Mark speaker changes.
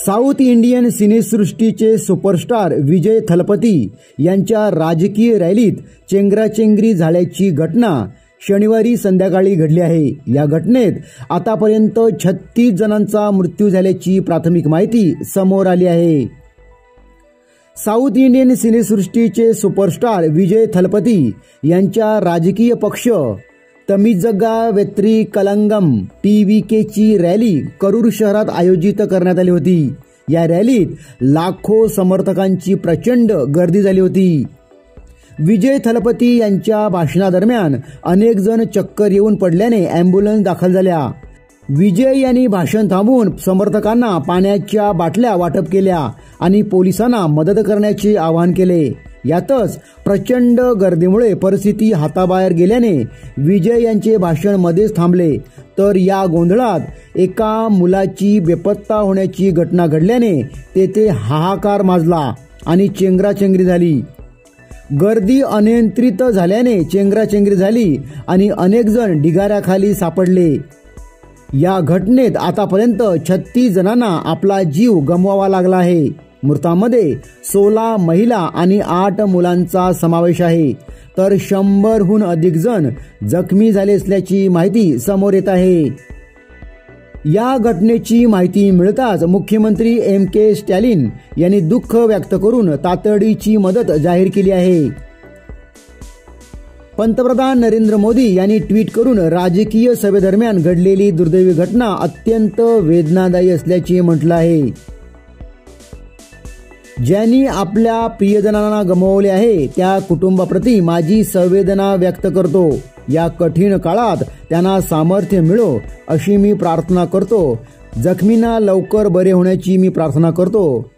Speaker 1: South Indian सिनेसृष्टीचे superstar विजय थलपती यांच्या राजकीय रॅलीत चेंगराचेंगरी झाल्याची घटना शनिवारी संध्याकाळी घडली आहे। या घटनेत आतापर्यंत 36 जणांचा मृत्यू झाल्याची प्राथमिक माहिती समोर आली आहे। साऊथ इंडियन सिनेसृष्टीचे सुपरस्टार विजय थलपती यांच्या राजकीय पक्ष तमिजगा वेत्री कलंगम TVKची रॅली करूर शहरात आयोजित करण्यात आली होती। या रॅलीत लाखो समर्थकांची प्रचंड गर्दी झाली होती। विजय थलपती यांच्या भाषणादरम्यान अनेक जण चक्कर येऊन पडल्याने ॲम्ब्युलन्स दाखल झाल्या। विजय यांनी भाषण थांबवून समर्थकांना पाण्याच्या बाटल्या वाटप केल्या आणि पोलिसांना मदत करण्याचे आवाहन केले। यातच प्रचंड गर्दीमुळे परिस्थिती हाताबाहेर गेल्याने विजय यांचे भाषण मध्येच थांबले। तर या गोंधळात एका मुलाची बेपत्ता होण्याची घटना घडल्याने तेथे हाहाकार माजला आणि चेंगराचेंगरी झाली। गर्दी अनियंत्रित झाल्याने चेंगराचेंगरी झाली आणि अनेक जण ढिगाऱ्याखाली सापडले। या घटनेत आतापर्यंत 36 जणांना आपला जीव गमवावा लागला आहे। मृतांमध्ये 16 महिला आणि 8 मुलांचा समावेश आहे, तर 100हून अधिक जण जखमी झाले असल्याची माहिती समोर येत आहे। या घटनेची माहिती मिळताच मुख्यमंत्री MK स्टॅलिन यांनी दुःख व्यक्त करून तातडीची मदत जाहीर केली आहे। पंतप्रधान नरेंद्र मोदी यांनी ट्विट करून राजकीय सभेदरम्यान घडलेली दुर्दैवी घटना अत्यंत वेदनादायी असल्याचे म्हटलं आहे। ज्यांनी आपल्या प्रियजनांना गमावले आहे त्या कुटुंबाप्रती माझी संवेदना व्यक्त करतो। या कठीण काळात त्यांना सामर्थ्य मिळो अशी मी प्रार्थना करतो। जखमींना लवकर बरे होण्याची मी प्रार्थना करतो।